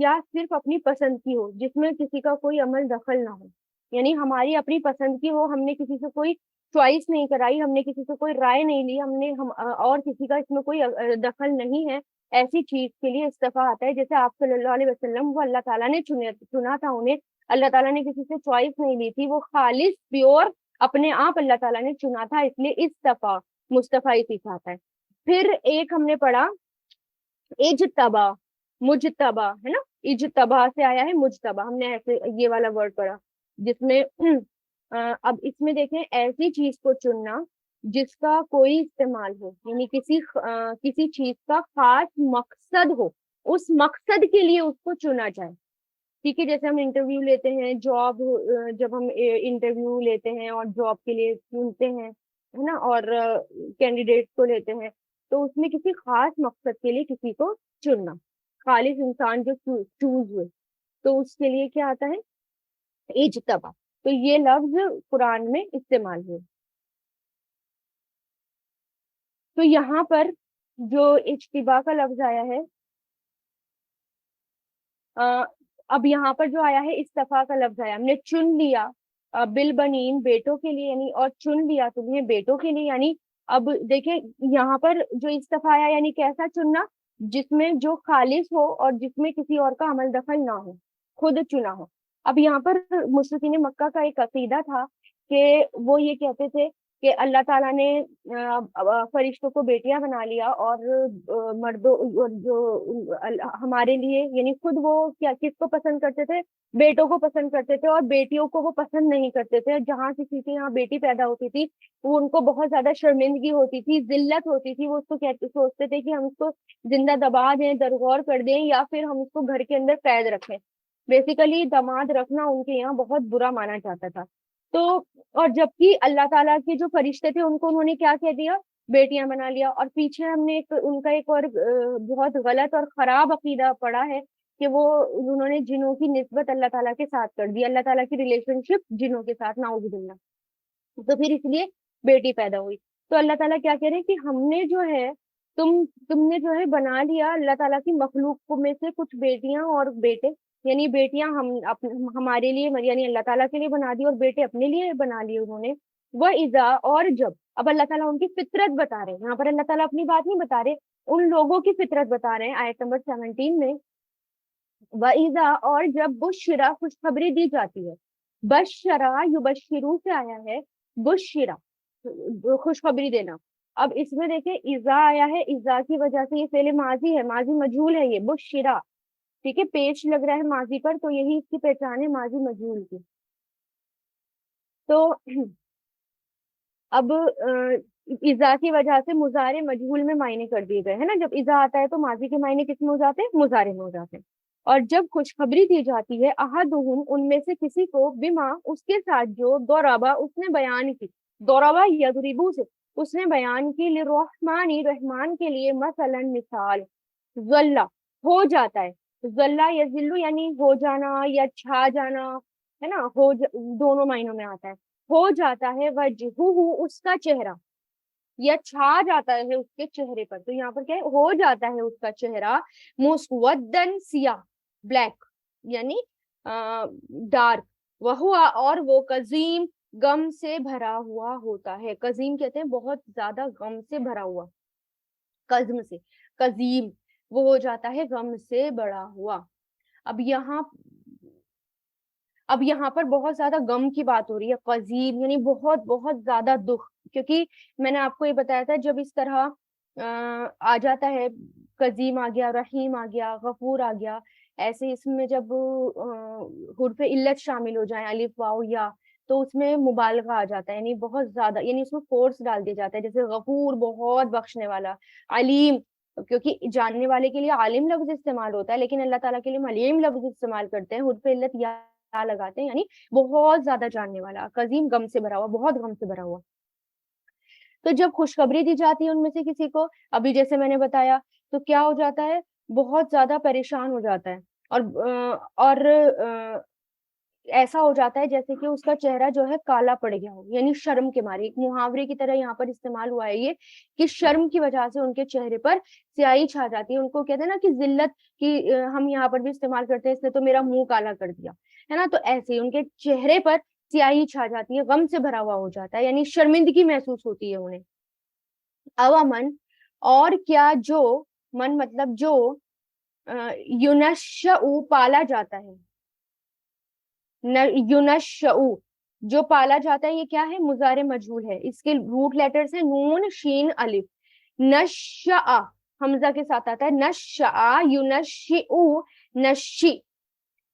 یا صرف اپنی پسند کی ہو جس میں کسی کا کوئی عمل دخل نہ ہو، یعنی ہماری اپنی پسند کی ہو، ہم نے کسی سے کوئی چوائس نہیں کرائی، ہم نے کسی سے کوئی رائے نہیں لی، اور کسی کا اس میں کوئی دخل نہیں ہے، ایسی چیز کے لیے استعفیٰ آتا ہے. جیسے آپ صلی اللہ علیہ وسلم، وہ اللہ تعالیٰ نے چنا تھا انہیں، اللہ تعالیٰ نے کسی سے چوائس نہیں لی تھی، وہ خالص پیور اپنے آپ اللہ تعالیٰ نے چنا تھا، اس لیے استفا مصطفی سکھاتا ہے. پھر ایک ہم نے پڑھا اجتبا، مجتبا ہے نا، اجتبا سے آیا ہے مجتبا، ہم نے ایسے یہ والا ورڈ پڑھا جس میں اب اس میں دیکھیں ایسی چیز کو چننا جس کا کوئی استعمال ہو، یعنی کسی چیز کا خاص مقصد ہو، اس مقصد کے لیے اس کو چنا جائے. ٹھیک ہے، جیسے ہم انٹرویو لیتے ہیں، جاب جب ہم انٹرویو لیتے ہیں اور جاب کے لیے چنتے ہیں ہے نا، اور کینڈیڈیٹ کو لیتے ہیں، تو اس میں کسی خاص مقصد کے لیے کسی کو چننا، خالص انسان جو چوز ہوئے، تو اس کے لیے کیا آتا ہے اجتبا. تو یہ لفظ قرآن میں استعمال ہوئے. تو یہاں پر جو اجتبا کا لفظ آیا ہے، اب یہاں پر جو آیا ہے استفا کا لفظ آیا، ہم نے چن لیا بالبنین بیٹوں کے لیے، یعنی اور چن لیا تمہیں بیٹوں کے لیے، یعنی اب دیکھیں یہاں پر جو استفا آیا یعنی کیسا چننا، جس میں جو خالص ہو اور جس میں کسی اور کا عمل دخل نہ ہو، خود چنا ہو. اب یہاں پر مشرکین مکہ کا ایک عقیدہ تھا کہ وہ یہ کہتے تھے کہ اللہ تعالیٰ نے فرشتوں کو بیٹیاں بنا لیا، اور مردوں جو ہمارے لیے، یعنی خود وہ کیا کس کو پسند کرتے تھے، بیٹوں کو پسند کرتے تھے، اور بیٹیوں کو وہ پسند نہیں کرتے تھے. جہاں کسی کے یہاں بیٹی پیدا ہوتی تھی وہ ان کو بہت زیادہ شرمندگی ہوتی تھی، ذلت ہوتی تھی، وہ اس کو سوچتے تھے کہ ہم اس کو زندہ دبا دیں، درغور کر دیں، یا پھر ہم اس کو گھر کے اندر قید رکھیں. بیسیکلی داماد رکھنا ان کے یہاں بہت برا مانا جاتا تھا. تو اور جبکہ اللہ تعالیٰ کے جو فرشتے تھے ان کو انہوں نے کیا کہہ دیا، بیٹیاں بنا لیا. اور پیچھے ہم نے ان کا ایک اور بہت غلط اور خراب عقیدہ پڑا ہے کہ انہوں نے جنوں کی نسبت اللہ تعالیٰ کے ساتھ کر دی، اللہ تعالیٰ کی ریلیشن شپ جنوں کے ساتھ، نعوذ باللہ. تو پھر اس لیے بیٹی پیدا ہوئی. تو اللہ تعالیٰ کیا کہہ رہے ہیں کہ ہم نے جو ہے تم نے جو ہے بنا لیا اللہ تعالیٰ کی مخلوق میں سے کچھ بیٹیاں اور بیٹے، یعنی بیٹیاں ہمارے لیے، یعنی اللہ تعالیٰ کے لیے بنا دی، اور بیٹے اپنے لیے بنا لیے انہوں نے. وہ اذا، اور جب، اب اللہ تعالیٰ ان کی فطرت بتا رہے ہیں یہاں پر، اللہ تعالیٰ اپنی بات نہیں بتا رہے، ان لوگوں کی فطرت بتا رہے ہیں آیت نمبر 17 میں. وَإِذَا، اور جب بشرا، خوشخبری دی جاتی ہے، بشرا یبشرو سے آیا ہے بشرا، خوشخبری دینا. اب اس میں دیکھیں اذا آیا ہے، اذا کی وجہ سے یہ فعل ماضی ہے، ماضی مجہول ہے یہ بشرا، ٹھیک ہے، پیش لگ رہا ہے ماضی پر، تو یہی اس کی پہچان ہے ماضی مجہول کی. تو اب اذا کی وجہ سے مضارع مجہول میں معنی کر دیے گئے ہے نا، جب اذا آتا ہے تو ماضی کے معنی کس میں ہو جاتے ہیں، مضارع میں ہو جاتے ہیں. اور جب خوشخبری دی جاتی ہے احدہم، ان میں سے کسی کو، بما، اس کے ساتھ جو ضربا، اس نے بیان کی، ضربا یضربو سے اس نے بیان کی، للرحمن، رحمان کے لیے، مثلا مثال، ظل، ہو جاتا ہے، ظل یذل یعنی ہو جانا یا چھا جانا ہے نا، دونوں معنوں میں آتا ہے. ہو جاتا ہے وجہہ، اس کا چہرہ، یا چھا جاتا ہے اس کے چہرے پر. تو یہاں پر کیا ہے، ہو جاتا ہے اس کا چہرہ مسودن، سیاہ، بلیک، یعنی ڈارک. وہ، اور وہ قزیم، غم سے بھرا ہوا ہوتا ہے. قزیم کہتے ہیں بہت زیادہ غم سے بھرا ہوا، قزم سے قزیم، وہ ہو جاتا ہے غم سے بڑا ہوا. اب یہاں پر بہت زیادہ غم کی بات ہو رہی ہے، قزیم یعنی بہت بہت زیادہ دکھ، کیونکہ میں نے آپ کو یہ بتایا تھا جب اس طرح آ جاتا ہے، قزیم آ گیا، رحیم آ گیا، غفور آ گیا، ایسے اس میں جب حرف علت شامل ہو جائیں، الف واو یا، تو اس میں مبالغہ آ جاتا ہے، یعنی بہت زیادہ، یعنی اس میں فورس ڈال دیا جاتا ہے. جیسے غفور بہت بخشنے والا، علیم کیونکہ جاننے والے کے لیے عالم لفظ استعمال ہوتا ہے، لیکن اللہ تعالیٰ کے لیے علیم لفظ استعمال کرتے ہیں، حرف علت یا لگاتے ہیں، یعنی بہت زیادہ جاننے والا. قزیم غم سے بھرا ہوا، بہت غم سے بھرا ہوا. تو جب خوشخبری دی جاتی ہے ان میں سے کسی کو، ابھی جیسے میں نے بتایا، تو کیا ہو جاتا ہے، بہت زیادہ پریشان ہو جاتا ہے. اور ایسا ہو جاتا ہے جیسے کہ اس کا چہرہ جو ہے کالا پڑ گیا ہو، یعنی شرم کے مارے، ایک محاورے کی طرح یہاں پر استعمال ہوا ہے یہ، کہ شرم کی وجہ سے ان کے چہرے پر سیاہی چھا جاتی ہے. ان کو کہتے ہیں نا کہ ذلت کی، ہم یہاں پر بھی استعمال کرتے ہیں، اس نے تو میرا منہ کالا کر دیا ہے نا. تو ایسے ہی ان کے چہرے پر سیاہی چھا جاتی ہے، غم سے بھرا ہوا ہو جاتا ہے، یعنی شرمندگی محسوس ہوتی ہے انہیں. من، اور کیا جو، من مطلب جو، یونشؤ پالا جاتا ہے، یونشؤ جو پالا جاتا ہے، یہ کیا ہے؟ مضارع مجہول ہے. اس کے روٹ لیٹرز ہیں نون شین الف. نشأ حمزہ کے ساتھ آتا ہے، نشأ یونشئ نشی،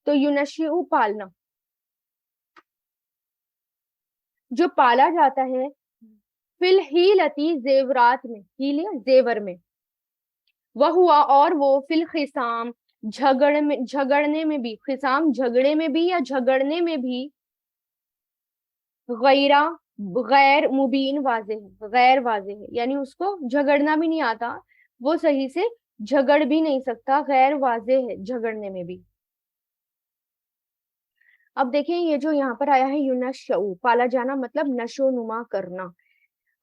تو یونشئ پالنا. جو پالا جاتا ہے فی الحیلتی زیورات میں، ہیل زیور میں، وہ ہوا اور وہ فی الخصام جھگڑنے میں بھی، خصام جھگڑے میں بھی یا جھگڑنے میں بھی، غیر مبین واضح ہے، غیر واضح ہے، یعنی اس کو جھگڑنا بھی نہیں آتا، وہ صحیح سے جھگڑ بھی نہیں سکتا، غیر واضح ہے جھگڑنے میں بھی. اب دیکھیں یہ جو یہاں پر آیا ہے یونشؤ، پالا جانا مطلب نشو نما کرنا.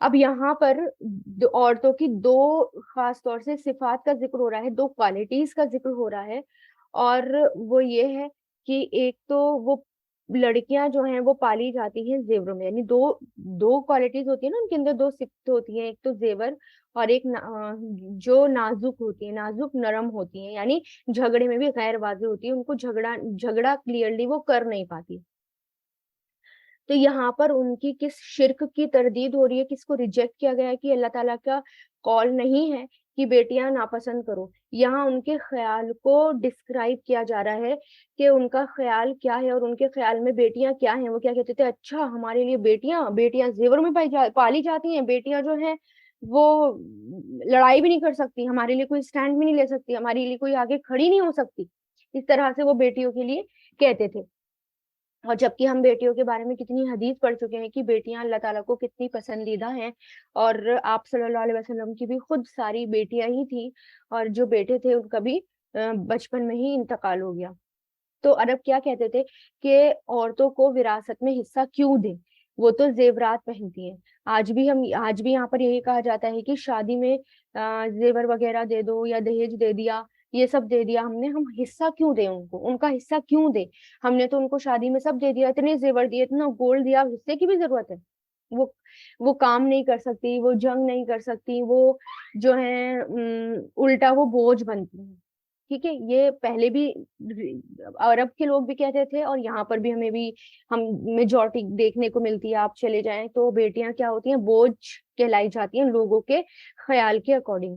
اب یہاں پر عورتوں کی دو خاص طور سے صفات کا ذکر ہو رہا ہے، دو کوالٹیز کا ذکر ہو رہا ہے، اور وہ یہ ہے کہ ایک تو وہ لڑکیاں جو ہیں وہ پالی جاتی ہیں زیوروں میں، یعنی دو کوالٹیز ہوتی ہیں نا ان کے اندر، دو صفت ہوتی ہیں، ایک تو زیور اور ایک جو نازک ہوتی ہیں، نازک نرم ہوتی ہیں، یعنی جھگڑے میں بھی غیر واضح ہوتی ہے، ان کو جھگڑا کلیئرلی وہ کر نہیں پاتی. تو یہاں پر ان کی کس شرک کی تردید ہو رہی ہے، کس کو ریجیکٹ کیا گیا ہے کہ اللہ تعالیٰ کا قول نہیں ہے کہ بیٹیاں ناپسند کرو. یہاں ان کے خیال کو ڈسکرائب کیا جا رہا ہے کہ ان کا خیال کیا ہے، اور ان کے خیال میں بیٹیاں کیا ہیں. وہ کیا کہتے تھے، اچھا ہمارے لیے بیٹیاں زیور میں پالی جاتی ہیں، بیٹیاں جو ہیں وہ لڑائی بھی نہیں کر سکتی، ہمارے لیے کوئی سٹینڈ بھی نہیں لے سکتی، ہمارے لیے کوئی آگے کھڑی نہیں ہو سکتی. اس طرح سے وہ بیٹیوں کے لیے کہتے تھے. اور جبکہ ہم بیٹیوں کے بارے میں کتنی حدیث پڑھ چکے ہیں کہ بیٹیاں اللہ تعالیٰ کو کتنی پسندیدہ ہیں، اور آپ صلی اللہ علیہ وسلم کی بھی خود ساری بیٹیاں ہی تھیں، اور جو بیٹے تھے ان کا بھی بچپن میں ہی انتقال ہو گیا. تو عرب کیا کہتے تھے کہ عورتوں کو وراثت میں حصہ کیوں دیں، وہ تو زیورات پہنتی ہیں. آج بھی یہاں پر یہی کہا جاتا ہے کہ شادی میں زیور وغیرہ دے دو یا دہیج دے دیا، یہ سب دے دیا ہم نے، ہم حصہ کیوں دیں ان کو، ان کا حصہ کیوں دیں؟ ہم نے تو ان کو شادی میں سب دے دیا، اتنے زیور دیے، اتنا گولڈ دیا، حصے کی بھی ضرورت ہے؟ وہ کام نہیں کر سکتی، وہ جنگ نہیں کر سکتی، وہ جو ہے الٹا وہ بوجھ بنتی ہیں. ٹھیک ہے، یہ پہلے بھی عرب کے لوگ بھی کہتے تھے، اور یہاں پر بھی ہم میجورٹی دیکھنے کو ملتی ہے. آپ چلے جائیں تو بیٹیاں کیا ہوتی ہیں، بوجھ کہلائی جاتی ہیں لوگوں کے خیال کے اکارڈنگ.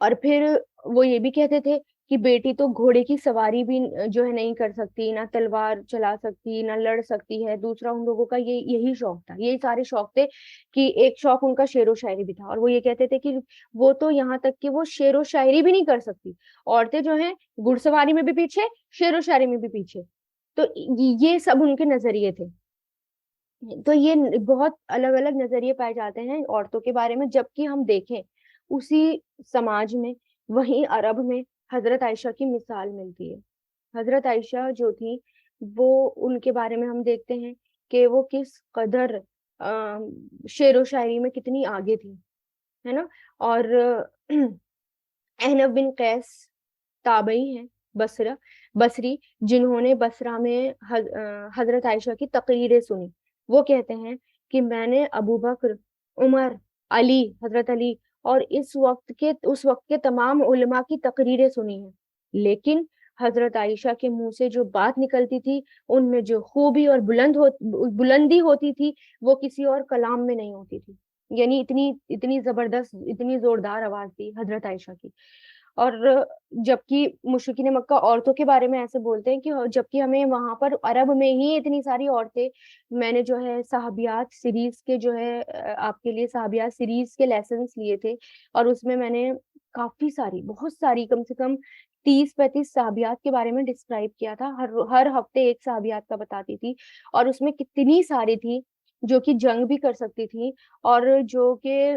اور پھر وہ یہ بھی کہتے تھے کہ بیٹی تو گھوڑے کی سواری بھی جو ہے نہیں کر سکتی، نہ تلوار چلا سکتی، نہ لڑ سکتی ہے. دوسرا ان لوگوں کا یہی شوق تھا، یہی سارے شوق تھے، کہ ایک شوق ان کا شعر و شاعری بھی تھا. اور وہ یہ کہتے تھے کہ وہ تو یہاں تک کہ وہ شعر و شاعری بھی نہیں کر سکتی. عورتیں جو ہیں گھڑ سواری میں بھی پیچھے، شعر و شاعری میں بھی پیچھے. تو یہ سب ان کے نظریے تھے. تو یہ بہت الگ الگ نظریے پائے جاتے ہیں عورتوں کے بارے میں. جبکہ ہم دیکھیں اسی سماج میں، وہیں عرب میں حضرت عائشہ کی مثال ملتی ہے. حضرت عائشہ جو تھی، وہ ان کے بارے میں ہم دیکھتے ہیں کہ وہ کس قدر شعر و شاعری میں کتنی آگے تھی، ہے نا. اور احنف بن قیس تابعی ہیں، بصری، جنہوں نے بصرہ میں حضرت عائشہ کی تقریریں سنی. وہ کہتے ہیں کہ میں نے ابو بکر، عمر، علی، حضرت علی اور اس وقت کے تمام علماء کی تقریریں سنی ہیں، لیکن حضرت عائشہ کے منہ سے جو بات نکلتی تھی، ان میں جو خوبی اور بلندی ہوتی تھی، وہ کسی اور کلام میں نہیں ہوتی تھی. یعنی اتنی زبردست، اتنی زوردار آواز تھی حضرت عائشہ کی. اور جبکہ مشرکین مکہ عورتوں کے بارے میں ایسے بولتے ہیں کہ جبکہ ہمیں وہاں پر عرب میں ہی اتنی ساری عورتیں، میں نے جو ہے صحابیات سیریز کے جو ہے آپ کے لیے صحابیات سیریز کے لیسنس لیے تھے، اور اس میں میں نے کافی ساری، بہت ساری، کم سے کم 30-35 صحابیات کے بارے میں ڈسکرائب کیا تھا. ہر ہفتے ایک صحابیات کا بتاتی تھی، اور اس میں کتنی ساری تھی جو کہ جنگ بھی کر سکتی تھی، اور جو کہ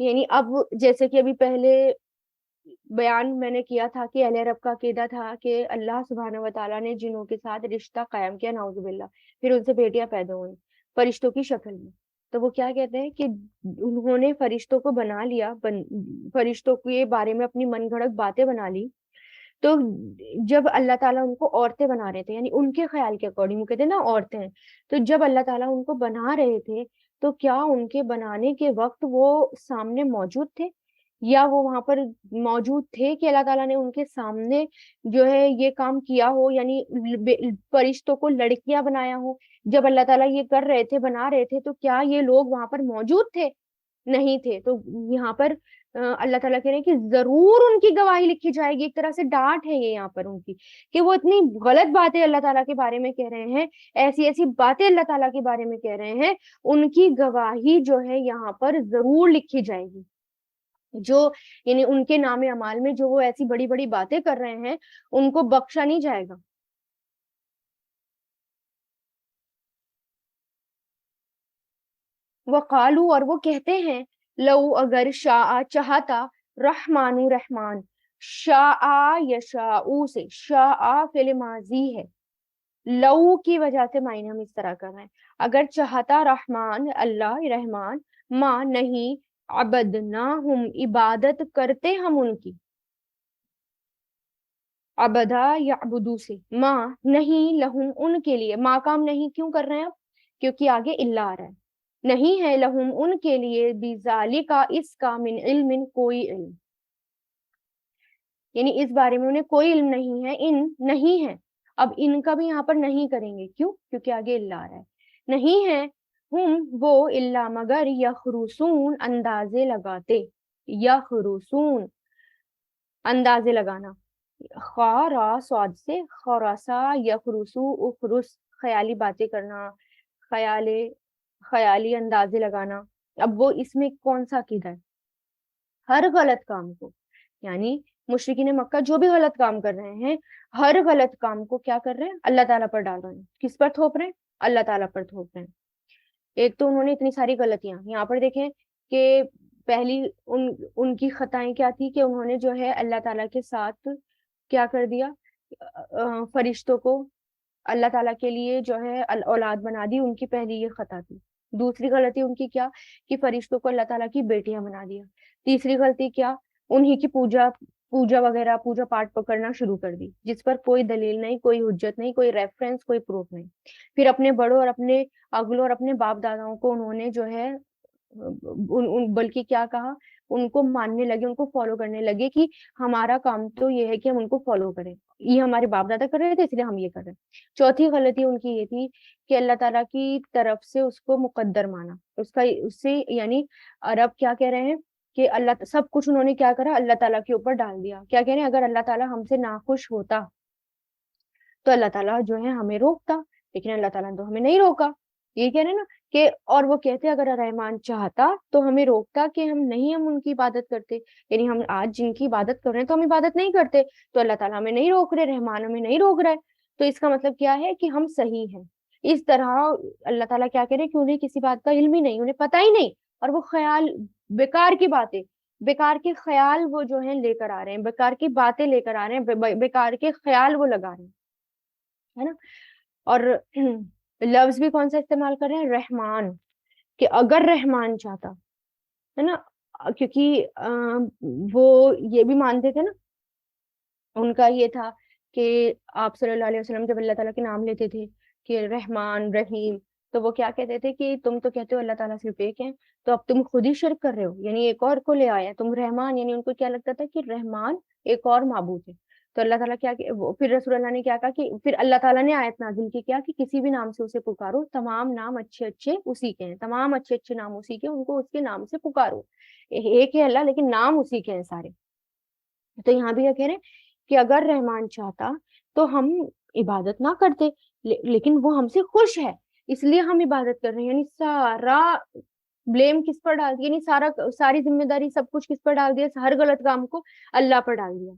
یعنی اب جیسے کہ ابھی پہلے بیان میں نے کیا تھا کہ اہل عرب کا عقیدہ تھا کہ اللہ سبحانہ و تعالیٰ نے جنوں کے ساتھ رشتہ قائم کیا، نعوذ باللہ، پھر ان سے بیٹیاں پیدا ہوئیں فرشتوں کی شکل میں. تو وہ کیا کہتے ہیں کہ انہوں نے فرشتوں کو بنا لیا، فرشتوں کے بارے میں اپنی من گھڑت باتیں بنا لی. تو جب اللہ تعالیٰ ان کو عورتیں بنا رہے تھے، یعنی ان کے خیال کے اکارڈنگ، وہ کہتے ہیں نا عورتیں ہیں، تو جب اللہ تعالیٰ ان کو بنا رہے تھے تو کیا ان کے بنانے کے وقت وہ سامنے موجود تھے، یا وہ وہاں پر موجود تھے کہ اللہ تعالیٰ نے ان کے سامنے جو ہے یہ کام کیا ہو، یعنی فرشتوں کو لڑکیاں بنایا ہو. جب اللہ تعالیٰ یہ کر رہے تھے، بنا رہے تھے، تو کیا یہ لوگ وہاں پر موجود تھے؟ نہیں تھے. تو یہاں پر اللہ تعالیٰ کہہ رہے ہیں کہ ضرور ان کی گواہی لکھی جائے گی. ایک طرح سے ڈانٹ ہے یہ یہاں پر ان کی، کہ وہ اتنی غلط باتیں اللہ تعالیٰ کے بارے میں کہہ رہے ہیں، ایسی ایسی باتیں اللہ تعالیٰ کے بارے میں کہہ رہے ہیں، ان کی گواہی جو ہے یہاں پر ضرور لکھی جائے گی. جو یعنی ان کے نام اعمال میں جو وہ ایسی بڑی بڑی باتیں کر رہے ہیں، ان کو بخشا نہیں جائے گا. وقالو، اور وہ کہتے ہیں، لو، اگر، شاء، چاہتا، رحمان، رحمان، شاء یشاء سے، شاء فعل ماضی ہے، لو کی وجہ سے معنی ہم اس طرح کر رہے ہیں. اگر چاہتا رحمان، اللہ رحمان، ماں نہیں، عبدناہم عبادت کرتے ہم ان کی، عبدا یعبدو سے، ماں نہیں، لہم ان کے لیے، ماں کام نہیں کیوں کر رہے ہیں اب؟ کیونکہ آگے اللہ آ رہا ہے. نہیں ہے لہم ان کے لیے، بذالک اس کا، من علم کوئی علم، یعنی اس بارے میں انہیں کوئی علم نہیں ہے، ان نہیں ہے. اب ان کا بھی یہاں پر نہیں کریں گے، کیوں؟ کیونکہ آگے اللہ آ رہا ہے. نہیں ہے ہم وہ، الا مگر، یخرسون اندازے لگاتے، یخرسون اندازے لگانا، خارا سواد سے، خوراسا، یخرسو، اخرس خیالی باتیں کرنا، خیال خیالی اندازے لگانا. اب وہ اس میں کون سا عقیدہ ہے؟ ہر غلط کام کو، یعنی مشرکین مکہ جو بھی غلط کام کر رہے ہیں، ہر غلط کام کو کیا کر رہے ہیں؟ اللہ تعالیٰ پر ڈال رہے ہیں. کس پر تھوپ رہے ہیں؟ اللہ تعالیٰ پر تھوپ رہے ہیں. ایک تو انہوں نے اتنی ساری غلطیاں یہاں پر دیکھیں کہ پہلی ان کی خطائیں کیا تھی کہ انہوں نے جو ہے اللہ تعالیٰ کے ساتھ کیا کر دیا، فرشتوں کو اللہ تعالیٰ کے لیے جو ہے اولاد بنا دی. ان کی پہلی یہ خطا تھی. دوسری غلطی ان کی کیا کہ فرشتوں کو اللہ تعالیٰ کی بیٹیاں بنا دیا. تیسری غلطی کیا؟ انہی کی پوجا وغیرہ، پوجا پاٹ پکڑنا شروع کر دی، جس پر کوئی دلیل نہیں، کوئی حجت نہیں، کوئی ریفرنس، کوئی پروف نہیں. پھر اپنے بڑوں اور اپنے اگلوں اور اپنے باپ داداؤں کو انہوں نے جو ہے بلکہ کیا کہا، ان کو ماننے لگے، ان کو فالو کرنے لگے کہ ہمارا کام تو یہ ہے کہ ہم ان کو فالو کریں، یہ ہمارے باپ دادا کر رہے تھے اس لیے ہم یہ کر رہے ہیں. چوتھی غلطی ان کی یہ تھی کہ اللہ تعالیٰ کی طرف سے اس کو مقدر مانا، اس سے یعنی عرب کیا کہہ رہے ہیں کہ اللہ سب کچھ انہوں نے کیا کرا، اللہ تعالیٰ کے اوپر ڈال دیا. کیا کہہ رہے ہیں؟ اگر اللہ تعالیٰ ہم سے ناخوش ہوتا تو اللہ تعالیٰ جو ہے ہمیں روکتا، لیکن اللہ تعالیٰ نے تو ہمیں نہیں روکا. یہ کہہ رہے ہیں نا کہ، اور وہ کہتے اگر رحمان چاہتا تو ہمیں روکتا کہ ہم ان کی عبادت کرتے، یعنی ہم آج جن کی عبادت کر رہے ہیں تو ہم عبادت نہیں کرتے، تو اللہ تعالیٰ ہمیں نہیں روک رہے، رحمان ہمیں نہیں روک رہا ہے. تو اس کا مطلب کیا ہے کہ ہم صحیح ہیں. اس طرح اللہ تعالیٰ کیا کہہ رہے کہ انہیں کسی بات کا علم ہی نہیں، انہیں پتہ ہی نہیں، اور وہ خیال، بیکار کی باتیں، بیکار کے خیال وہ جو ہیں لے کر آ رہے ہیں، بیکار کی باتیں لے کر آ رہے ہیں، بیکار کے خیال وہ لگا رہے ہیں، ہے نا. اور لفظ بھی کون سا استعمال کر رہے ہیں؟ رحمان، کہ اگر رحمان چاہتا، ہے نا. کیونکہ وہ یہ بھی مانتے تھے نا، ان کا یہ تھا کہ آپ صلی اللہ علیہ وسلم جب اللہ تعالیٰ کے نام لیتے تھے کہ رحمان رحیم، تو وہ کیا کہتے تھے کہ تم تو کہتے ہو اللہ تعالیٰ صرف ایک ہے، تو اب تم خود ہی شرک کر رہے ہو، یعنی ایک اور کو لے آیا تم رحمان. یعنی ان کو کیا لگتا تھا کہ رحمان ایک اور معبود ہے. تو اللہ تعالیٰ کیا پھر رسول اللہ نے کیا کہا کہ پھر اللہ تعالیٰ نے آیت نازل کی کیا کہ کسی بھی نام سے اسے پکارو، تمام نام اچھے اچھے اسی کے ہیں، تمام اچھے اچھے نام اسی کے، ان کو اس کے نام سے پکارو. ایک ہے اللہ لیکن نام اسی کے ہیں سارے. تو یہاں بھی کیا کہہ رہے ہیں کہ اگر رحمان چاہتا تو ہم عبادت نہ کرتے، لیکن وہ ہم سے خوش ہے اس لیے ہم عبادت کر رہے ہیں. یعنی سارا بلیم کس پر ڈال دیا، یعنی ساری ذمہ داری سب کچھ کس پر ڈال دیا، ہر غلط کام کو اللہ پر ڈال دیا.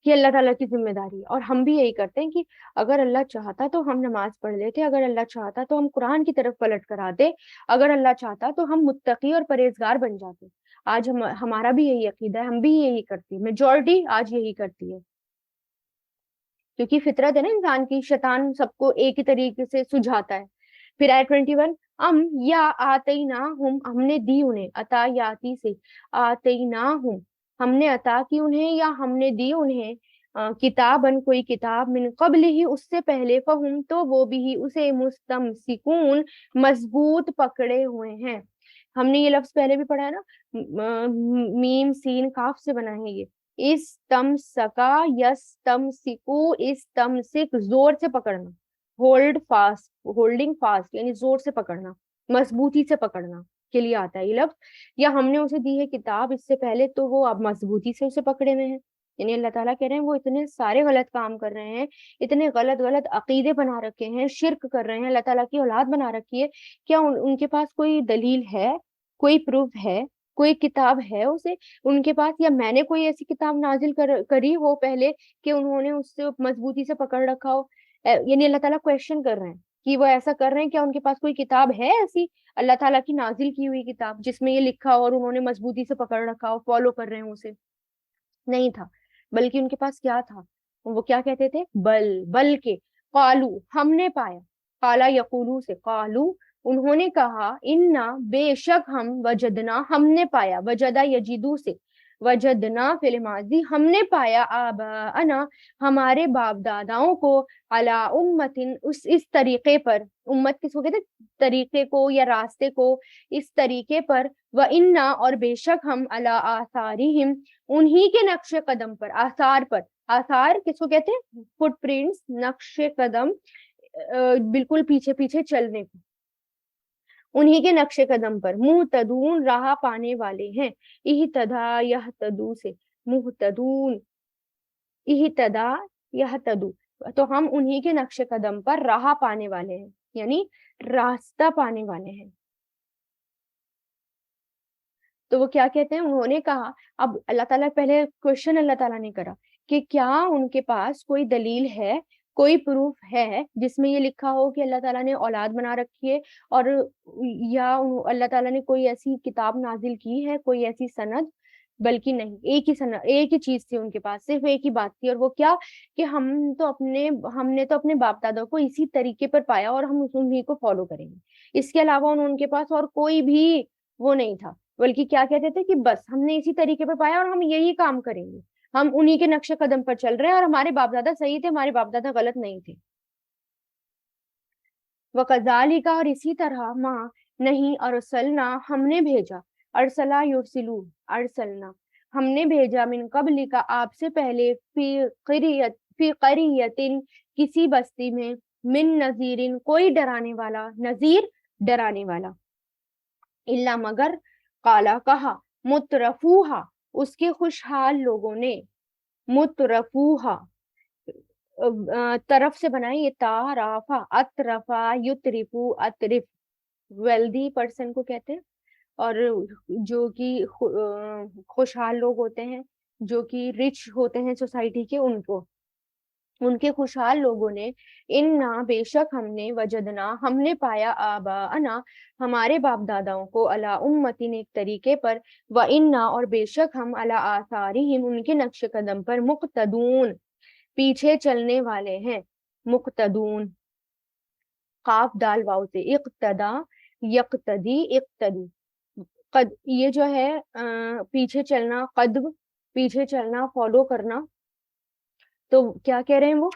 کہ اللہ تعالیٰ کی ذمہ داری ہے. اور ہم بھی یہی کرتے ہیں کہ اگر اللہ چاہتا تو ہم نماز پڑھ لیتے, اگر اللہ چاہتا تو ہم قرآن کی طرف پلٹ کر آتے, اگر اللہ چاہتا تو ہم متقی اور پرہیزگار بن جاتے. آج ہمارا بھی یہی عقیدہ ہے, ہم بھی یہی کرتی ہے, میجورٹی آج یہی کرتی ہے, کیونکہ فطرت ہے نا انسان کی, شیطان سب کو ایک ہی طریقے سے سجھاتا ہے. پھر آیت 21, یا آتیناہم, ہم نے دی انہیں, عطا یاتی سے, آتیناہم, ہم نے عطا کی انہیں یا ہم نے دی انہیں, کتابن, کوئی کتاب, من قبل ہی, اس سے پہلے, فہم, تو وہ بھی اسے مستمسکون, مضبوط پکڑے ہوئے ہیں. ہم نے یہ لفظ پہلے بھی پڑھا ہے نا, میم سین کاف سے بنا ہے یہ, استمسکا, یستمسکو, استمسک, زور سے پکڑنا, ہولڈ فاسٹ, ہولڈنگ فاسٹ یعنی زور سے پکڑنا, مضبوطی سے پکڑنا کے لیے آتا ہے یہ لفظ. یا ہم نے اسے دی ہے کتاب اس سے پہلے, تو وہ اب مضبوطی سے اسے پکڑے ہوئے ہیں. یعنی اللہ تعالیٰ کہہ رہے ہیں وہ اتنے سارے غلط کام کر رہے ہیں, اتنے غلط غلط عقیدے بنا رکھے ہیں, شرک کر رہے ہیں, اللہ تعالیٰ کی اولاد بنا رکھی ہے. کیا ان کے پاس کوئی دلیل ہے, کوئی پروف ہے, کوئی کتاب ہے اسے ان کے پاس, یا میں نے کوئی ایسی کتاب نازل کری ہو پہلے کہ انہوں نے اس سے مضبوطی سے پکڑ رکھا ہو. یعنی اللہ تعالیٰ کویشچن کر رہے ہیں کہ وہ ایسا کر رہے ہیں, کیا ان کے پاس کوئی کتاب ہے ایسی اللہ تعالیٰ کی نازل کی ہوئی کتاب جس میں یہ لکھا ہو اور انہوں نے مضبوطی سے پکڑ رکھا ہو, فالو کر رہے ہیں اسے؟ نہیں تھا. بلکہ ان کے پاس کیا تھا, وہ کیا کہتے تھے, بلکہ, قالو, ہم نے پایا, قالا یقولو سے, قالو, انہوں نے کہا, انا, بے شک ہم, وجدنا, ہم نے پایا, وجدہ یجدو سے, وجدنا فعل ماضی, ہم نے پایا, آباءنا, ہمارے باپ داداؤں کو, علی امتن, اس طریقے پر, امت کس کو کہتے ہیں, طریقے کو یا راستے کو, اس طریقے پر, وَإِنَّا, اور بے شک ہم, علی آثارہم, انہی کے نقش قدم پر, آثار پر, آثار کس کو کہتے ہیں, فٹ پرنٹس, نقش قدم, بالکل پیچھے پیچھے چلنے کو, انہی کے نقش قدم پر, مہتدون, راہ پانے والے ہیں, اہتدا یہتدو سے, مہتدون, اہتدا یہتدو, تو ہم انہی کے نقش قدم پر راہ پانے والے ہیں, یعنی راستہ پانے والے ہیں. تو وہ کیا کہتے ہیں, انہوں نے کہا, اب اللہ تعالیٰ پہلے کوشچن اللہ تعالیٰ نے کرا کہ کیا ان کے پاس کوئی دلیل ہے, کوئی پروف ہے جس میں یہ لکھا ہو کہ اللہ تعالیٰ نے اولاد بنا رکھی ہے, اور یا اللہ تعالیٰ نے کوئی ایسی کتاب نازل کی ہے, کوئی ایسی سند. بلکہ نہیں, ایک ہی چیز تھی ان کے پاس, صرف ایک ہی بات تھی, اور وہ کیا, کہ ہم نے تو اپنے باپ دادا کو اسی طریقے پر پایا اور ہم انہی کو فالو کریں گے. اس کے علاوہ ان کے پاس اور کوئی بھی وہ نہیں تھا, بلکہ کیا کہتے تھے کہ بس ہم نے اسی طریقے پر پایا اور ہم یہی کام کریں گے, ہم انہی کے نقش قدم پر چل رہے ہیں, اور ہمارے باپ دادا صحیح تھے, ہمارے باپ دادا غلط نہیں تھے. وَكَذَلِكَ, اور اسی طرح, ماں نہیں, ارسلنا, ہم نے بھیجا, ارسلا یرسلو, ارسلنا, ہم نے بھیجا, من قبل کا, آپ سے پہلے, فی قریۃ, کسی بستی میں, من نذیرن, کوئی ڈرانے والا, نذیر, ڈرانے والا, الا, مگر, قالا, کہا, مترفوہا, اس کے خوشحال لوگوں نے, مترفوہا, طرف سے بنائیں, یہ تعرافا, اطرفا, یترفو, اطرف, ویلدی پرسن کو کہتے ہیں, اور جو کہ خوشحال لوگ ہوتے ہیں, جو کہ رچ ہوتے ہیں سوسائٹی کے, ان کو, ان کے خوشحال لوگوں نے, انا, بے شک ہم نے, وجدنا, ہم نے پایا, آباءنا, ہمارے باپ داداؤں کو, علی امتن, ایک طریقے پر, وَإِنَّا, اور بے شک ہم, علی آثارہم, ان کے نقش قدم پر, مقتدون, پیچھے چلنے والے ہیں, مقتدون, قاف دال واو سے, اقتدا, یقتدی, اقتدی, قد, یہ جو ہے پیچھے چلنا, قدب, پیچھے چلنا, فالو کرنا. تو کیا کہہ رہے ہیں وہ,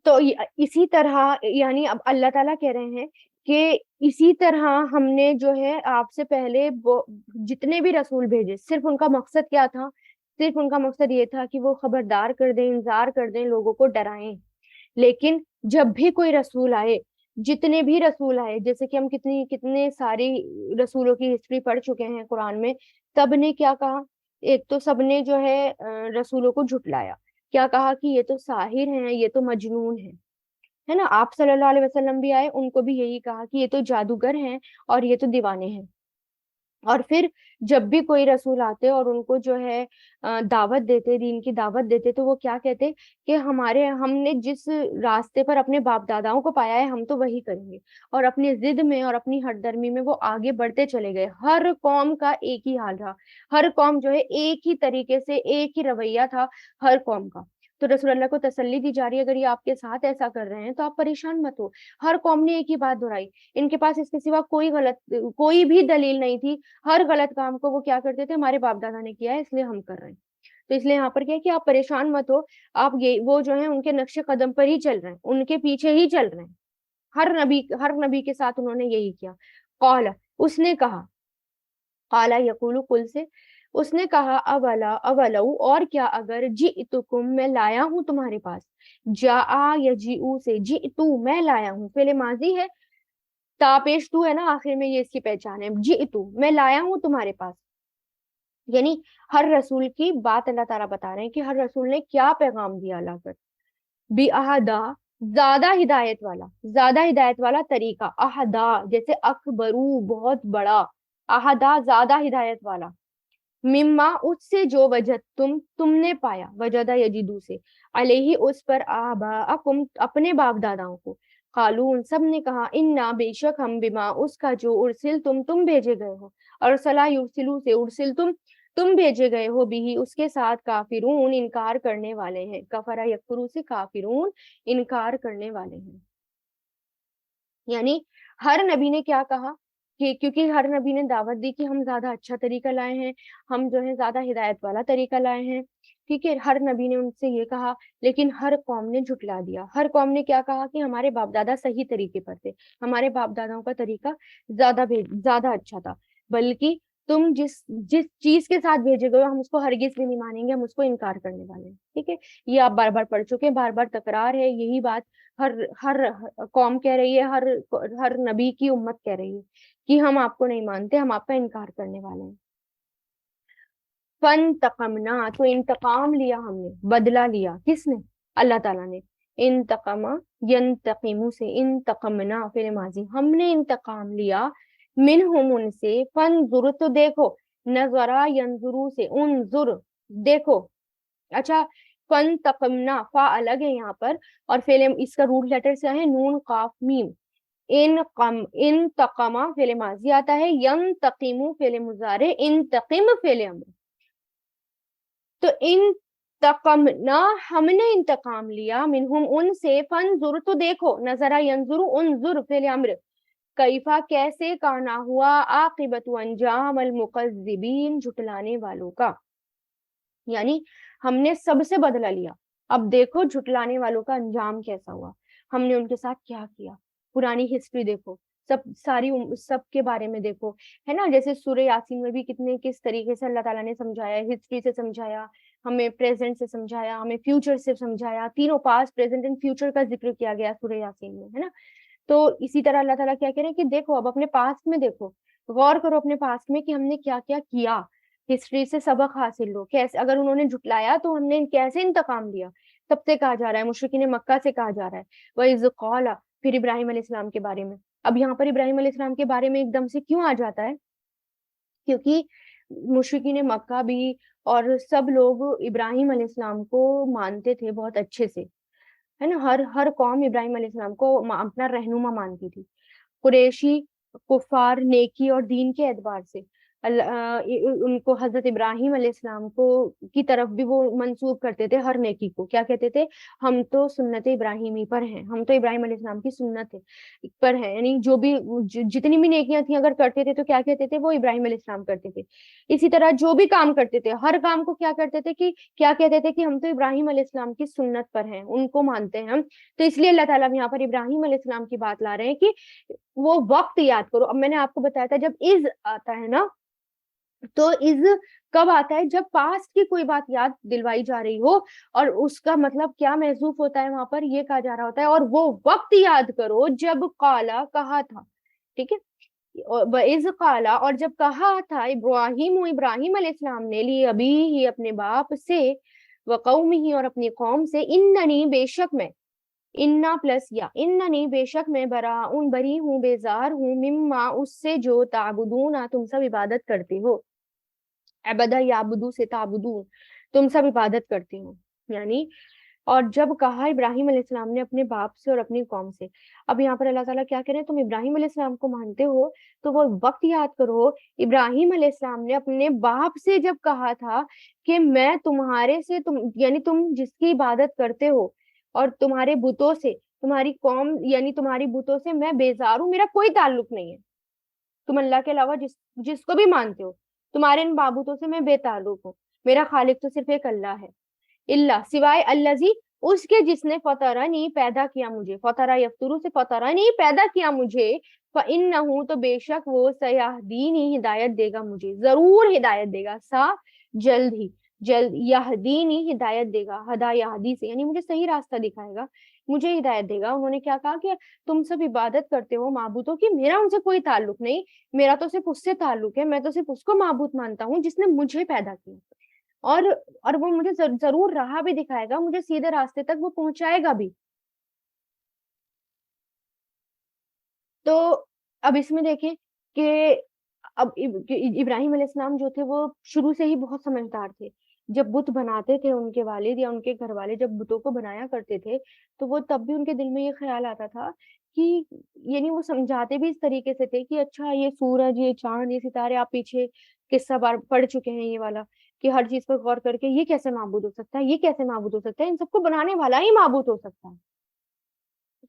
تو اسی طرح, یعنی اب اللہ تعالیٰ کہہ رہے ہیں کہ اسی طرح ہم نے جو ہے آپ سے پہلے جتنے بھی رسول بھیجے, صرف ان کا مقصد کیا تھا, صرف ان کا مقصد یہ تھا کہ وہ خبردار کر دیں, انذار کر دیں, لوگوں کو ڈرائیں. لیکن جب بھی کوئی رسول آئے, جتنے بھی رسول آئے, جیسے کہ ہم کتنے ساری رسولوں کی ہسٹری پڑھ چکے ہیں قرآن میں, سب نے کیا کہا, ایک تو سب نے جو ہے رسولوں کو جھٹلایا, کیا کہا کہ یہ تو ساحر ہیں, یہ تو مجنون ہے نا. آپ صلی اللہ علیہ وسلم بھی آئے, ان کو بھی یہی کہا کہ یہ تو جادوگر ہیں اور یہ تو دیوانے ہیں. اور پھر جب بھی کوئی رسول آتے اور ان کو جو ہے دعوت دیتے، دین کی دعوت دیتے، تو وہ کیا کہتے کہ ہم نے جس راستے پر اپنے باپ داداؤں کو پایا ہے ہم تو وہی کریں گے، اور اپنی ضد میں اور اپنی ہٹ درمی میں وہ آگے بڑھتے چلے گئے۔ ہر قوم کا ایک ہی حال رہا، ہر قوم جو ہے ایک ہی طریقے سے، ایک ہی رویہ تھا ہر قوم کا۔ تو رسول اللہ کو تسلی دی جا رہی ہے اگر یہ آپ کے ساتھ ایسا کر رہے ہیں تو آپ پریشان مت ہو۔ ہر قوم نے ایک ہی بات دہرائی، ان کے پاس اس کے سوا کوئی بھی دلیل نہیں تھی، ہر غلط کام کو وہ کیا کرتے تھے، ہمارے باپ دادا نے کیا ہے اس لیے ہم کر رہے ہیں۔ تو اس لیے یہاں پر کیا ہے کہ آپ پریشان مت ہو، آپ وہ جو ہے ان کے نقش قدم پر ہی چل رہے ہیں، ان کے پیچھے ہی چل رہے ہیں۔ ہر نبی کے ساتھ انہوں نے یہی کیا۔ قال، اس نے کہا، قالا یقول قل سے، اس نے کہا اولو، اور کیا اگر جئتکم، میں لایا ہوں تمہارے پاس، جاء یجیء سے، جئتو میں لایا ہوں، فعل ماضی ہے، تا پیش تو ہے نا آخر میں، یہ اس کی پہچان ہے، جئتو میں لایا ہوں تمہارے پاس، یعنی ہر رسول کی بات اللہ تعالیٰ بتا رہے ہیں کہ ہر رسول نے کیا پیغام دیا لا کر، بی احدا، زیادہ ہدایت والا طریقہ، احدا جیسے اکبرو بہت بڑا، احدا زیادہ ہدایت والا، مما اس سے جو وجد تم نے پایا، وجدہ یجدو سے، علیہ اس پر، آباءکم اپنے باپ داداؤں کو، قالو ان سب نے کہا، انا بے شک ہم، بما اس کا جو ارسل تم بھیجے گئے ہو، ارسلا یرسلو سے، ارسل تم بھیجے گئے ہو، بھی اس کے ساتھ، کافرون انکار کرنے والے ہیں، کفرا یکفرو سے کافرون انکار کرنے والے ہیں۔ یعنی ہر نبی نے کیا کہا کہ کیونکہ ہر نبی نے دعوت دی کہ ہم زیادہ اچھا طریقہ لائے ہیں، ہم جو ہے زیادہ ہدایت والا طریقہ لائے ہیں، ٹھیک ہے، ہر نبی نے ان سے یہ کہا، لیکن ہر قوم نے جھٹلا دیا۔ ہر قوم نے کیا کہا کہ ہمارے باپ دادا صحیح طریقے پر تھے، ہمارے باپ داداؤں کا طریقہ زیادہ اچھا تھا، بلکہ تم جس چیز کے ساتھ بھیجے گئے ہو ہم اس کو ہرگز بھی نہیں مانیں گے، ہم اس کو انکار کرنے والے ہیں، ٹھیک ہے۔ یہ آپ بار بار پڑھ چکے ہیں، بار بار تکرار ہے یہی بات، ہر ہر قوم کہہ رہی ہے، ہر نبی کی امت کہہ رہی ہے کہ ہم آپ کو نہیں مانتے، ہم آپ کا انکار کرنے والے ہیں۔ فانتقمنا، تو انتقام لیا ہم نے، بدلہ لیا، کس نے؟ اللہ تعالیٰ نے۔ انتقم، ینتقم سے، انتقمنا فعل ماضی، ہم نے انتقام لیا، منہم ان سے، فانظر تو دیکھو، نظرا ینظرو سے، انظر دیکھو، اچھا، فانتقمنا فا الگ ہے یہاں پر، اور فعل اس کا روٹ لیٹر سے ہے نون قاف میم، انتقما فعل ماضی آتا ہے، ینتقم فعل مضارع، انتقم فعل امر، تو انتقمنا ہم نے انتقام لیا، منہم ان سے، فانظر تو دیکھو، نظرا ینظر انظر فعل امر، کیفا کیسے، کانا ہوا، عاقبت انجام، المکذبین جھٹلانے والوں کا، یعنی ہم نے سب سے بدلہ لیا، اب دیکھو جھٹلانے والوں کا انجام کیسا ہوا، ہم نے ان کے ساتھ کیا کیا، پرانی ہسٹری دیکھو، سب کے بارے میں دیکھو، ہے نا، جیسے سورہ یاسین میں بھی کس طریقے سے اللہ تعالیٰ نے سمجھایا، ہسٹری سے سمجھایا ہمیں، پریزنٹ سے سمجھایا ہمیں، فیوچر سے سمجھایا، تینوں پاسٹ پریزنٹ اینڈ فیوچر کا ذکر کیا گیا سورہ یاسین میں، ہے نا۔ تو اسی طرح اللہ تعالیٰ کیا کہہ رہے ہیں کہ دیکھو اب اپنے پاسٹ میں دیکھو، غور کرو اپنے پاسٹ میں کہ ہم نے کیا کیا کیا، ہسٹری سے سبق حاصل لو، کیسے اگر انہوں نے جھٹلایا تو ہم نے کیسے انتقام لیا، سب سے کہا جا رہا ہے، مشرکین مکہ سے کہا جا رہا ہے، وَإِذْ قَالَ، پھر ابراہیم علیہ السلام کے بارے میں، اب یہاں پر ابراہیم علیہ السلام کے بارے میں ایک دم سے کیوں آ جاتا ہے، کیونکہ مشرکین مکہ بھی اور سب لوگ ابراہیم علیہ السلام کو مانتے تھے بہت اچھے سے، ہے نا، ہر قوم ابراہیم علیہ السلام کو اپنا رہنما مانتی تھی، قریشی کفار نیکی اور دین کے اعتبار سے ان کو حضرت ابراہیم علیہ السلام کو کی طرف بھی وہ منسوب کرتے تھے ہر نیکی کو، کیا کہتے تھے، ہم تو سنت ابراہیمی پر ہیں، ہم تو ابراہیم علیہ السلام کی سنت پر ہیں، یعنی جو بھی جتنی بھی نیکیاں تھیں اگر کرتے تھے تو کیا کہتے تھے، وہ ابراہیم علیہ السلام کرتے تھے، اسی طرح جو بھی کام کرتے تھے ہر کام کو کیا کرتے تھے کہ کیا کہتے تھے کہ ہم تو ابراہیم علیہ السلام کی سنت پر ہیں، ان کو مانتے ہیں ہم، تو اس لیے اللہ تعالیٰ یہاں پر ابراہیم علیہ السلام کی بات لا رہے ہیں کہ وہ وقت یاد کرو، اب میں نے آپ کو بتایا تھا جب از آتا ہے نا، تو از کب آتا ہے، جب پاسٹ کی کوئی بات یاد دلوائی جا رہی ہو، اور اس کا مطلب کیا محذوف ہوتا ہے وہاں پر، یہ کہا جا رہا ہوتا ہے، اور وہ وقت یاد کرو جب قالا کہا تھا، ٹھیک ہے، وَإِذْ قَالَ اور جب کہا تھا، ابراہیم علیہ السلام نے، لی ابھی ہی اپنے باپ سے، وقومہ اور اپنی قوم سے، اننی بے شک میں، انا پلس یا، اننی بے شک میں براؤن بری ہوں، بیزار ہوں، مما اس سے جو تعبدون تم سب عبادت کرتے ہو، عبدہ یعبدو سے تعبدون تم سب عبادت کرتے ہو یعنی۔ اور جب کہا ابراہیم علیہ السلام نے اپنے باپ سے اور اپنی قوم سے، اب یہاں پر اللہ تعالیٰ کیا کہہ رہے ہیں، تم ابراہیم علیہ السلام کو مانتے ہو تو وہ وقت یاد کرو، ابراہیم علیہ السلام نے اپنے باپ سے جب کہا تھا کہ میں تمہارے سے یعنی تم جس کی عبادت کرتے ہو اور تمہارے بتوں سے، تمہاری قوم یعنی تمہاری بتوں سے میں بیزار ہوں، میرا کوئی تعلق نہیں ہے، تم اللہ کے علاوہ جس کو بھی مانتے ہو، تمہارے ان معبودوں سے میں بے تعلق ہوں، میرا خالق تو صرف ایک اللہ ہے، اللہ سوائے الذی اس کے جس نے فطرنی پیدا کیا مجھے، فطرہ یفترو سے فطرنی پیدا کیا مجھے، فإنہ تو بے شک وہ سیہدینی ہدایت دے گا مجھے، ضرور ہدایت دے گا، جلد ہی، جلد، یہدینی ہدایت دے گا، ہدا یہدی سے یعنی مجھے صحیح راستہ دکھائے گا، مجھے ہدایت دے گا۔ انہوں نے کیا کہا کہ تم سب عبادت کرتے ہو معبودوں کی، میرا ان سے کوئی تعلق نہیں، میرا تو صرف اس سے تعلق ہے، میں تو صرف اس کو معبود مانتا ہوں جس نے مجھے پیدا کیا، اور اور وہ مجھے ضرور راہ بھی دکھائے گا، مجھے سیدھے راستے تک وہ پہنچائے گا بھی۔ تو اب اس میں دیکھیں کہ اب ابراہیم علیہ السلام جو تھے وہ شروع سے ہی بہت سمجھدار تھے، جب بت بناتے تھے ان کے والد یا ان کے گھر والے جب بتوں کو بنایا کرتے تھے تو وہ تب بھی ان کے دل میں یہ خیال آتا تھا کہ یعنی وہ سمجھاتے بھی اس طریقے سے تھے کہ اچھا یہ سورج، یہ چاند، یہ ستارے، آپ پیچھے قصہ بار پڑھ چکے ہیں یہ والا، کہ ہر چیز پر غور کر کے یہ کیسے معبود ہو سکتا ہے، یہ کیسے معبود ہو سکتا ہے، ان سب کو بنانے والا ہی معبود ہو سکتا ہے۔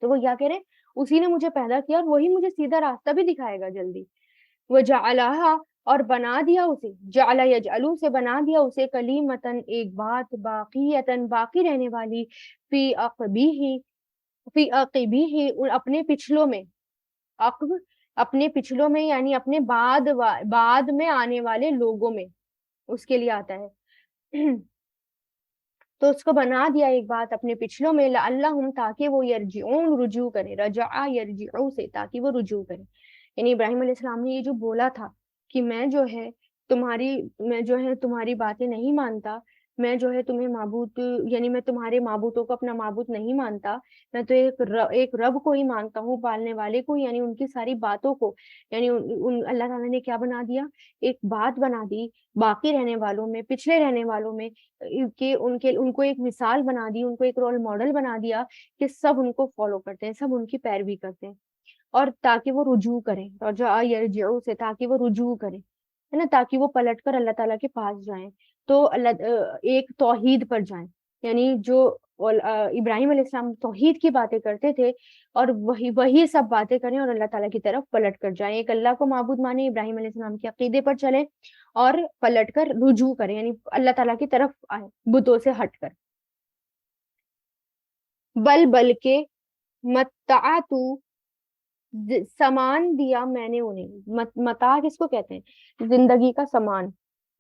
تو وہ کیا کہہ رہے ہیں، اسی نے مجھے پیدا کیا اور وہی مجھے سیدھا راستہ بھی دکھائے گا جلدی۔ وجعلها اور بنا دیا اسے، جعل یجعلو سے بنا دیا اسے، کلیمتن ایک بات، باقیتن باقی رہنے والی، فی عقبیہ، فی عقبیہ اپنے پچھلوں میں، عقب اپنے پچھلوں میں یعنی اپنے بعد میں آنے والے لوگوں میں اس کے لیے آتا ہے تو اس کو بنا دیا ایک بات اپنے پچھلوں میں، لعلہم تاکہ وہ یرجعون رجوع کرے، رجع یرجعو سے تاکہ وہ رجوع کرے، یعنی ابراہیم علیہ السلام نے یہ جو بولا تھا کہ میں جو ہے تمہاری باتیں نہیں مانتا، میں جو ہے تمہیں معبود یعنی میں تمہارے معبودوں کو اپنا معبود نہیں مانتا، میں تو ایک رب کو ہی مانتا ہوں، پالنے والے کو، یعنی ان کی ساری باتوں کو، یعنی اللہ تعالیٰ نے کیا بنا دیا، ایک بات بنا دی باقی رہنے والوں میں، پچھلے رہنے والوں میں، کہ ان کو ایک مثال بنا دی، ان کو ایک رول ماڈل بنا دیا کہ سب ان کو فالو کرتے ہیں، سب ان کی پیروی کرتے ہیں، اور تاکہ وہ رجوع کریں، رجع یرجعو سے تاکہ وہ رجوع کریں، ہے نا، تاکہ وہ پلٹ کر اللہ تعالیٰ کے پاس جائیں، تو اللہ ایک توحید پر جائیں، یعنی جو ابراہیم علیہ السلام توحید کی باتیں کرتے تھے اور وہی سب باتیں کریں اور اللہ تعالیٰ کی طرف پلٹ کر جائیں، ایک اللہ کو معبود مانیں، ابراہیم علیہ السلام کے عقیدے پر چلیں اور پلٹ کر رجوع کریں، یعنی اللہ تعالیٰ کی طرف آئیں بتوں سے ہٹ کر۔ بلکہ متعتو سامان دیا میں نے انہیں، متاع کس کو کہتے ہیں، زندگی کا سامان،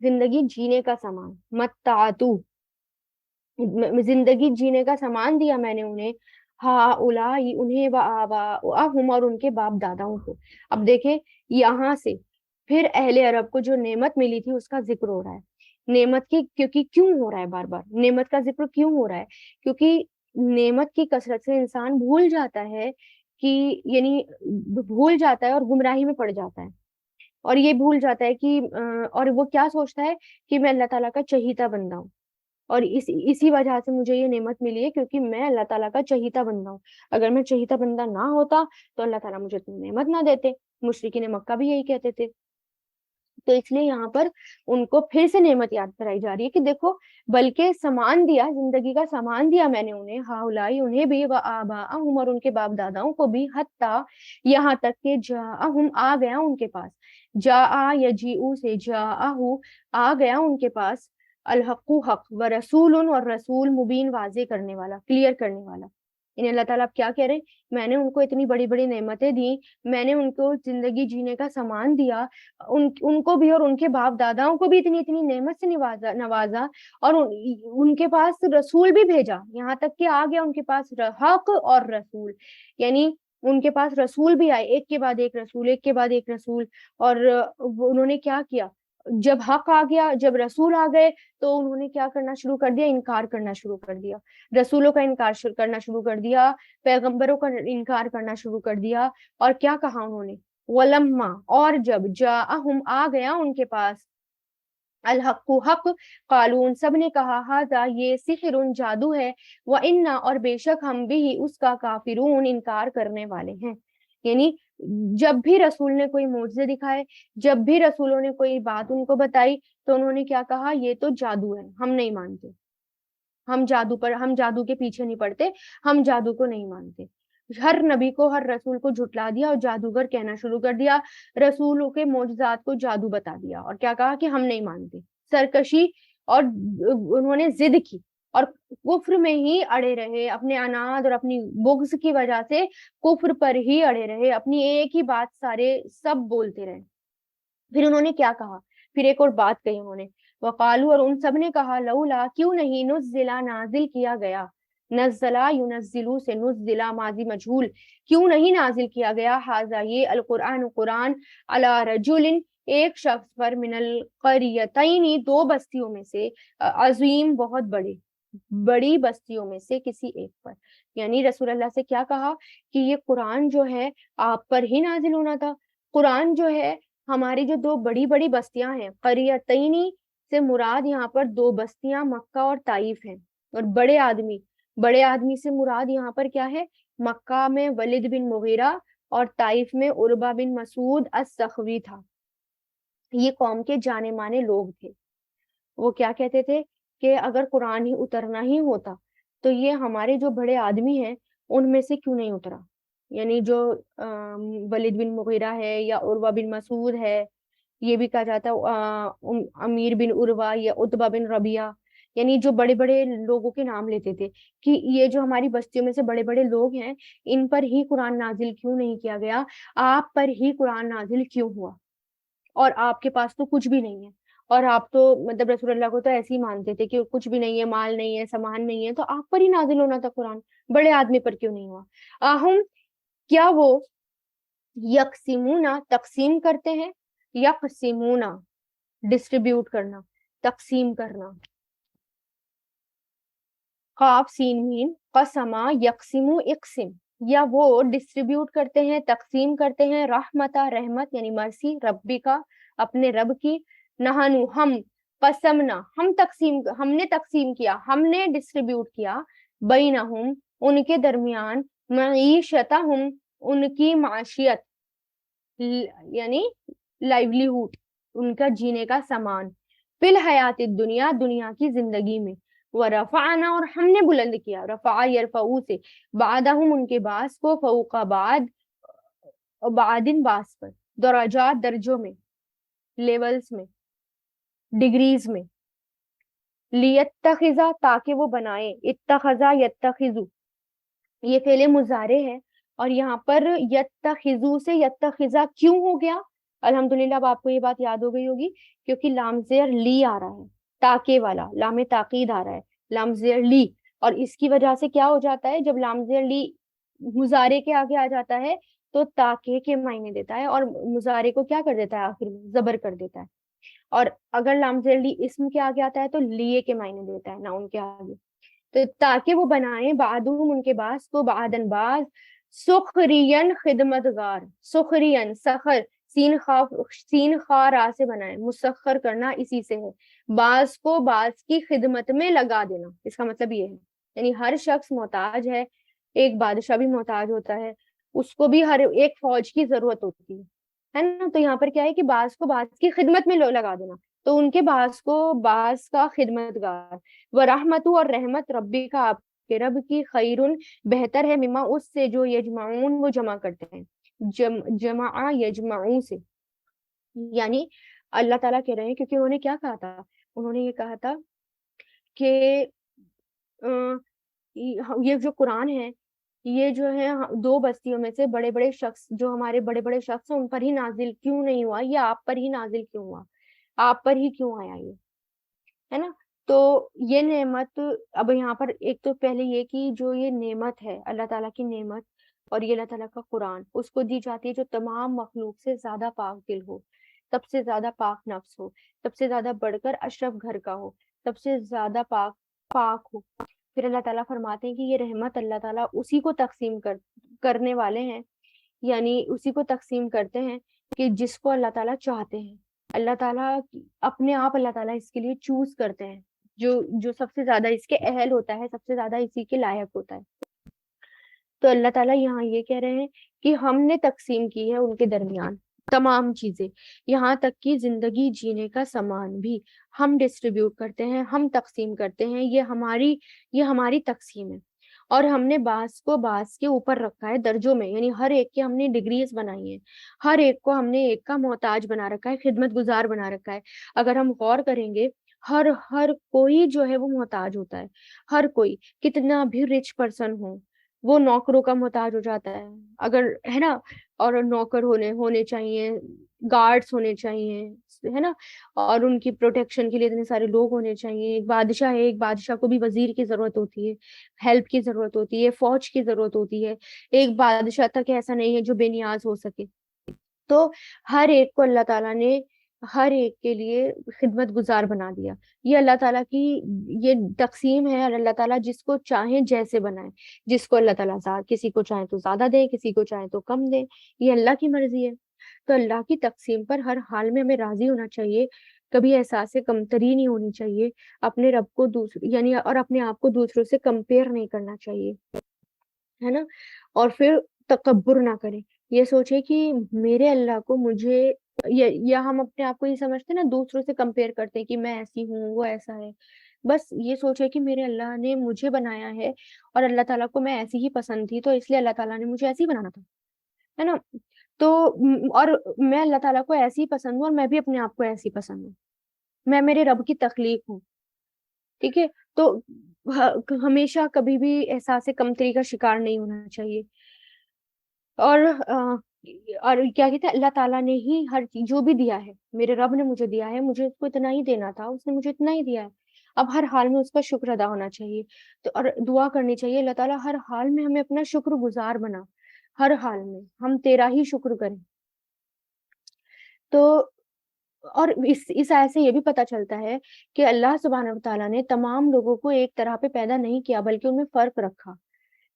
زندگی جینے کا سامان، متعتو زندگی جینے کا سامان دیا میں نے انہیں، ہا اولائی انہیں، و آباؤہم اور ان کے باپ داداؤں کو۔ اب دیکھیں یہاں سے پھر اہل عرب کو جو نعمت ملی تھی اس کا ذکر ہو رہا ہے، نعمت کی کیونکہ کیوں ہو رہا ہے بار بار نعمت کا ذکر کیوں ہو رہا ہے، کیونکہ نعمت کی کثرت سے انسان بھول جاتا ہے کہ یعنی بھول جاتا ہے اور گمراہی میں پڑ جاتا ہے، اور یہ بھول جاتا ہے کہ اور وہ کیا سوچتا ہے کہ میں اللہ تعالیٰ کا چہیتا بندہ ہوں، اور اسی وجہ سے مجھے یہ نعمت ملی ہے کیونکہ میں اللہ تعالیٰ کا چہیتا بندہ ہوں، اگر میں چہیتا بندہ نہ ہوتا تو اللہ تعالیٰ مجھے نعمت نہ دیتے، مشرکین مکہ بھی یہی کہتے تھے۔ تو اس لیے یہاں پر ان کو پھر سے نعمت یاد کرائی جا رہی ہے کہ دیکھو بلکہ سامان دیا، زندگی کا سامان دیا میں نے انہیں، ہاؤلائی انہیں بھی، و آباءہم اور ان کے باپ داداؤں کو بھی، حتیٰ یہاں تک کہ جاءہم آ گیا ان کے پاس، جاء یجیء سے جاءہ آ گیا ان کے پاس، الحق حق، و رسول اور رسول مبین واضح کرنے والا، کلیئر کرنے والا، یعنی اللہ تعالیٰ اب کیا کہہ رہے ہیں، میں نے ان کو اتنی بڑی بڑی نعمتیں دی، میں نے ان کو زندگی جینے کا سامان دیا، ان کو بھی اور ان کے باپ داداؤں کو بھی اتنی اتنی نعمت سے نوازا، اور ان کے پاس رسول بھی بھیجا، یہاں تک کہ آ گیا ان کے پاس حق اور رسول، یعنی ان کے پاس رسول بھی آئے، ایک کے بعد ایک رسول، ایک کے بعد ایک رسول، اور انہوں نے کیا کیا، جب حق آ گیا، جب رسول آ گئے تو انہوں نے کیا کرنا شروع کر دیا؟ انکار کرنا شروع کر دیا، رسولوں کا انکار کرنا شروع کر دیا، پیغمبروں کا انکار کرنا شروع کر دیا۔ اور کیا کہا انہوں نے؟ ولما، اور جب جاءہم، آ گیا ان کے پاس، الحق، حق، قالون، سب نے کہا، ہذا، یہ، سحر، جادو ہے، وَإِنَّا، اور بے شک ہم بھی اس کا کافرون، انکار کرنے والے ہیں۔ یعنی جب بھی رسول نے کوئی معجزے دکھائے، جب بھی رسولوں نے کوئی بات ان کو بتائی، تو انہوں نے کیا کہا؟ یہ تو جادو ہے، ہم نہیں مانتے، ہم جادو کے پیچھے نہیں پڑتے، ہم جادو کو نہیں مانتے۔ ہر نبی کو، ہر رسول کو جھٹلا دیا اور جادوگر کہنا شروع کر دیا، رسولوں کے معجزات کو جادو بتا دیا، اور کیا کہا کہ ہم نہیں مانتے، سرکشی، اور انہوں نے ضد کی اور کفر میں ہی اڑے رہے، اپنے اناد اور اپنی بغض کی وجہ سے کفر پر ہی اڑے رہے، اپنی ایک ہی بات سارے سب بولتے رہے۔ پھر انہوں نے کیا کہا؟ پھر ایک اور بات کہی انہوں نے، وقالو، اور ان سب نے کہا، لولا، کیوں نہیں، نزلا، نازل کیا گیا، نزلہ، ینزلو سے نزلہ، ماضی مجہول، کیوں نہیں نازل کیا گیا، ہذا، یہ، القرآن، قرآن، علی رجل، ایک شخص پر، من القریتین، دو بستیوں میں سے، عظیم، بہت بڑی بستیوں میں سے کسی ایک پر۔ یعنی رسول اللہ سے کیا کہا کہ یہ قرآن جو ہے آپ پر ہی نازل ہونا تھا، قرآن جو ہے، ہماری جو دو بڑی بڑی بستیاں ہیں، قریتینی سے مراد یہاں پر دو بستیاں مکہ اور طائف ہیں، اور بڑے آدمی سے مراد یہاں پر کیا ہے؟ مکہ میں ولید بن مغیرہ اور طائف میں عربہ بن مسعود السخوی تھا۔ یہ قوم کے جانے مانے لوگ تھے، وہ کیا کہتے تھے کہ اگر قرآن ہی اترنا ہی ہوتا تو یہ ہمارے جو بڑے آدمی ہیں ان میں سے کیوں نہیں اترا؟ یعنی جو ولید بن مغیرہ ہے یا عروہ بن مسعود ہے، یہ بھی کہا جاتا ہے امیر بن عروہ یا عتبہ بن ربیعہ، یعنی جو بڑے بڑے لوگوں کے نام لیتے تھے کہ یہ جو ہماری بستیوں میں سے بڑے بڑے لوگ ہیں، ان پر ہی قرآن نازل کیوں نہیں کیا گیا، آپ پر ہی قرآن نازل کیوں ہوا، اور آپ کے پاس تو کچھ بھی نہیں ہے، اور آپ تو مطلب رسول اللہ کو تو ایسے ہی مانتے تھے کہ کچھ بھی نہیں ہے، مال نہیں ہے، سامان نہیں ہے، تو آپ پر ہی نازل ہونا تھا قرآن، بڑے آدمی پر کیوں نہیں ہوا؟ آہم، کیا وہ، یقسمونا، تقسیم کرتے ہیں، یقسمونا، ڈسٹریبیوٹ کرنا، تقسیم کرنا، قاف سین میم، قسما، یقسمو، اقسم، یا وہ ڈسٹریبیوٹ کرتے ہیں، تقسیم کرتے ہیں، رحمتا، رحمت یعنی مرسی، ربی کا، اپنے رب کی، نہنو، ہم، قسمنا، ہم نے تقسیم کیا، ہم نے ڈسٹریبیوٹ کیا، بینہم، ان کے درمیان، معیشتہم، ان کی معاشیت، یعنی لائیولیہوڈ، ان کا جینے کا سامان، فی الحیات الدنیا، دنیا کی زندگی میں، ورفعنا، اور ہم نے بلند کیا، رفع یرفعو سے، بعدہم، ان کے بعض کو، فوق بعد، بعدن، بعض پر، درجات، درجوں میں، لیولز میں، ڈگریز میں، لیتخذا، تاکہ وہ بنائے، اتخذا، یتخذو، یہ فعل مضارع ہے، اور یہاں پر یتخذو سے یتخذا کیوں ہو گیا؟ الحمدللہ اب آپ کو یہ بات یاد ہو گئی ہوگی، کیونکہ لام زیر لی آ رہا ہے، تاکہ والا، لام تاکید آ رہا ہے، لام زیر لی، اور اس کی وجہ سے کیا ہو جاتا ہے؟ جب لام زیر لی مضارع کے آگے آ جاتا ہے تو تاکہ کے معنی دیتا ہے، اور مضارع کو کیا کر دیتا ہے؟ آخر میں زبر کر دیتا ہے، اور اگر لام زیر لی اسم کے آگے آتا ہے تو لیے کے معنی دیتا ہے، نہ ان کے آگے، تو تاکہ وہ بنائیں، بعدہم، ان کے بعض کو، بعدن، بعض، سخرین، خدمتگار، سخرین، سخر، سین خا را سے بنائیں، مسخر کرنا اسی سے ہے، بعض کو بعض کی خدمت میں لگا دینا، اس کا مطلب یہ ہے، یعنی ہر شخص محتاج ہے، ایک بادشاہ بھی محتاج ہوتا ہے، اس کو بھی ہر ایک فوج کی ضرورت ہوتی ہے نا، تو یہاں پر کیا ہے کہ بعض کو بعض کی خدمت میں لگا دینا، تو ان کے بعض کو بعض کا خدمتگار، ورحمت، اور رحمت، ربی کا، آپ کے رب کی، خیرن، بہتر ہے، مما، اس سے، جو یجمعون، وہ جمع کرتے ہیں، جمع یجمعون سے، یعنی اللہ تعالیٰ کہہ رہے ہیں، کیونکہ انہوں نے کیا کہا تھا؟ انہوں نے یہ کہا تھا کہ یہ جو قرآن ہے، یہ جو ہے دو بستیوں میں سے بڑے بڑے شخص، جو ہمارے بڑے بڑے شخص ہیں، ان پر ہی نازل کیوں نہیں ہوا، یہ آپ پر ہی نازل کیوں ہوا، آپ پر ہی کیوں آیا یہ، ہے نا؟ تو یہ نعمت، اب یہاں پر ایک تو پہلے یہ کہ جو یہ نعمت ہے اللہ تعالیٰ کی نعمت، اور یہ اللہ تعالیٰ کا قرآن، اس کو دی جاتی ہے جو تمام مخلوق سے زیادہ پاک دل ہو، سب سے زیادہ پاک نفس ہو، سب سے زیادہ بڑھ کر اشرف گھر کا ہو، سب سے زیادہ پاک ہو، پھر اللہ تعالیٰ فرماتے ہیں کہ یہ رحمت اللہ تعالیٰ اسی کو تقسیم کرنے والے ہیں، یعنی اسی کو تقسیم کرتے ہیں کہ جس کو اللہ تعالیٰ چاہتے ہیں۔ اللہ تعالیٰ اپنے آپ اللہ تعالیٰ اس کے لیے چوز کرتے ہیں، جو جو سب سے زیادہ اس کے اہل ہوتا ہے، سب سے زیادہ اسی کے لائق ہوتا ہے۔ تو اللہ تعالیٰ یہاں یہ کہہ رہے ہیں کہ ہم نے تقسیم کی ہے ان کے درمیان تمام چیزیں، یہاں تک کہ زندگی جینے کا سامان بھی ہم ڈسٹریبیوٹ کرتے ہیں، ہم تقسیم کرتے ہیں، یہ ہماری تقسیم ہے۔ اور ہم نے بعض کو بعض کے اوپر رکھا ہے درجوں میں، یعنی ہر ایک کی ہم نے ڈگریز بنائی ہیں، ہر ایک کو ہم نے ایک کا محتاج بنا رکھا ہے، خدمت گزار بنا رکھا ہے۔ اگر ہم غور کریں گے، ہر کوئی جو ہے وہ محتاج ہوتا ہے، ہر کوئی، کتنا بھی رچ پرسن ہو وہ نوکروں کا محتاج ہو جاتا ہے، اگر ہے نا، اور نوکر ہونے چاہیے، گارڈز ہونے چاہیے، ہے نا، اور ان کی پروٹیکشن کے لیے اتنے سارے لوگ ہونے چاہیے۔ ایک بادشاہ ہے، ایک بادشاہ کو بھی وزیر کی ضرورت ہوتی ہے، ہیلپ کی ضرورت ہوتی ہے، فوج کی ضرورت ہوتی ہے، ایک بادشاہ تک ایسا نہیں ہے جو بے نیاز ہو سکے۔ تو ہر ایک کو اللہ تعالیٰ نے ہر ایک کے لیے خدمت گزار بنا دیا۔ یہ اللہ تعالیٰ کی یہ تقسیم ہے، اور اللہ تعالیٰ جس کو چاہیں جیسے بنائے، جس کو اللہ تعالیٰ کسی کو چاہیں تو زیادہ دے، کسی کو چاہیں تو کم دے، یہ اللہ کی مرضی ہے۔ تو اللہ کی تقسیم پر ہر حال میں ہمیں راضی ہونا چاہیے، کبھی احساس کمتری نہیں ہونی چاہیے، اپنے رب کو یعنی اور اپنے آپ کو دوسروں سے کمپیئر نہیں کرنا چاہیے، ہے نا، اور پھر تکبر نہ کریں، یہ سوچے کہ میرے اللہ کو مجھے، یا ہم اپنے آپ کو یہ سمجھتے ہیں نا، دوسروں سے کمپیئر کرتے ہیں کہ میں ایسی ہوں، وہ ایسا ہے، بس یہ سوچے کہ میرے اللہ نے مجھے بنایا ہے، اور اللہ تعالیٰ کو میں ایسی ہی پسند تھی، تو اس لیے اللہ تعالیٰ نے مجھے ایسی ہی بنانا تھا، ہے نا۔ تو اور میں اللہ تعالیٰ کو ایسی ہی پسند ہوں، اور میں بھی اپنے آپ کو ایسی پسند ہوں، میں میرے رب کی تخلیق ہوں، ٹھیک ہے۔ تو ہمیشہ کبھی بھی احساس کمتری کا شکار نہیں ہونا چاہیے، اور اور کیا کہتے ہیں، اللہ تعالیٰ نے ہی ہر چیز جو بھی دیا ہے، میرے رب نے مجھے دیا ہے، مجھے اس کو اتنا ہی دینا تھا، اس نے مجھے اتنا ہی دیا ہے، اب ہر حال میں اس کا شکر ادا ہونا چاہیے۔ تو اور دعا کرنی چاہیے، اللہ تعالیٰ ہر حال میں ہمیں اپنا شکر گزار بنا، ہر حال میں ہم تیرا ہی شکر کریں۔ تو اور اس آیت سے یہ بھی پتہ چلتا ہے کہ اللہ سبحانہ و تعالیٰ نے تمام لوگوں کو ایک طرح پہ پیدا نہیں کیا، بلکہ ان میں فرق رکھا،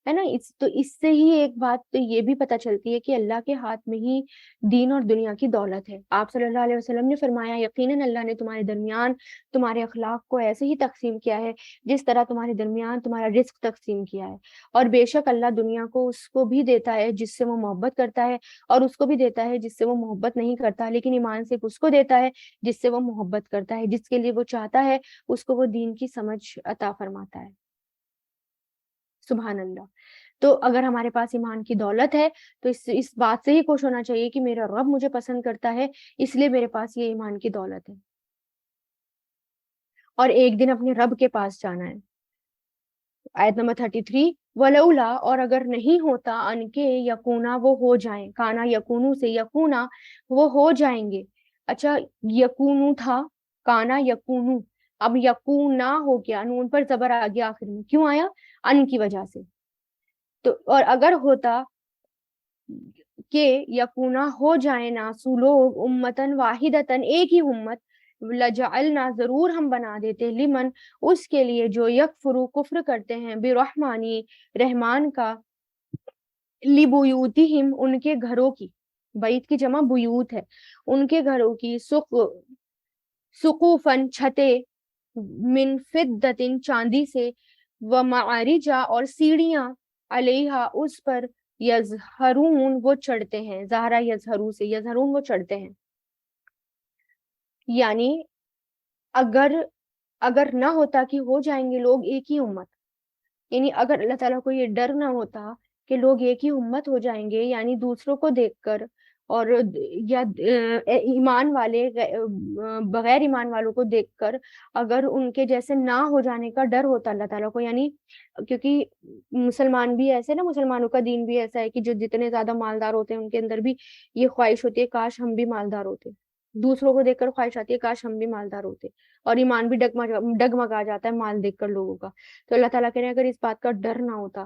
ہے نا۔ تو اس سے ہی ایک بات تو یہ بھی پتہ چلتی ہے کہ اللہ کے ہاتھ میں ہی دین اور دنیا کی دولت ہے۔ آپ صلی اللہ علیہ وسلم نے فرمایا، یقیناً اللہ نے تمہارے درمیان تمہارے اخلاق کو ایسے ہی تقسیم کیا ہے جس طرح تمہارے درمیان تمہارا رزق تقسیم کیا ہے، اور بے شک اللہ دنیا کو اس کو بھی دیتا ہے جس سے وہ محبت کرتا ہے، اور اس کو بھی دیتا ہے جس سے وہ محبت نہیں کرتا، لیکن ایمان صرف اس کو دیتا ہے جس سے وہ محبت کرتا ہے، جس کے لیے وہ چاہتا ہے اس کو وہ دین کی سمجھ عطا فرماتا ہے۔ سبحان اللہ۔ تو اگر ہمارے پاس ایمان کی دولت ہے تو اس بات سے ہی خوش ہونا چاہیے کہ میرا رب مجھے پسند کرتا ہے، اس لیے میرے پاس یہ ایمان کی دولت ہے، اور ایک دن اپنے رب کے پاس جانا ہے۔ آیت نمبر 33، ولولا، اور اگر نہیں ہوتا، ان کے یکونا، وہ ہو جائیں، کانا یکونو سے یکونا، وہ ہو جائیں گے۔ اچھا، یکونو تھا، کانا یکونو، اب یکونا ہو گیا، نون پر زبر آ گیا آخر میں، کیوں آیا؟ ان کی وجہ سے۔ تو اور اگر ہوتا کہ یکونا ہو جائے ناسو لوگ، امتن واحدتن، ایک ہی امت، لجعلنا، ضرور ہم بنا دیتے، لمن، اس کے لیے جو یکفرو، کفر کرتے ہیں، برحمانی، رحمان کا، لبیوتہم، ان کے گھروں کی، بیت کی جمع بیوت ہے، ان کے گھروں کی، سقوفن، چھتے، من فدتن، چاندی سے، ومعارجا، اور سیڑھیاں، علیہا، اس پر، یظہرون، وہ چڑھتے ہیں، زہرا یظہرو سے، یظہرون، وہ چڑھتے ہیں، یعنی اگر نہ ہوتا کہ ہو جائیں گے لوگ ایک ہی امت، یعنی اگر اللہ تعالیٰ کو یہ ڈر نہ ہوتا کہ لوگ ایک ہی امت ہو جائیں گے، یعنی دوسروں کو دیکھ کر، اور یا ایمان والے بغیر ایمان والوں کو دیکھ کر اگر ان کے جیسے نہ ہو جانے کا ڈر ہوتا اللہ تعالیٰ کو، یعنی کیونکہ مسلمان بھی ایسے نا، مسلمانوں کا دین بھی ایسا ہے کہ جو جتنے زیادہ مالدار ہوتے ہیں ان کے اندر بھی یہ خواہش ہوتی ہے کاش ہم بھی مالدار ہوتے، دوسروں کو دیکھ کر خواہش آتی ہے کاش ہم بھی مالدار ہوتے، اور ایمان بھی ڈگمگا جاتا ہے مال دیکھ کر لوگوں کا۔ تو اللہ تعالیٰ کہہ رہے ہیں اگر اس بات کا ڈر نہ ہوتا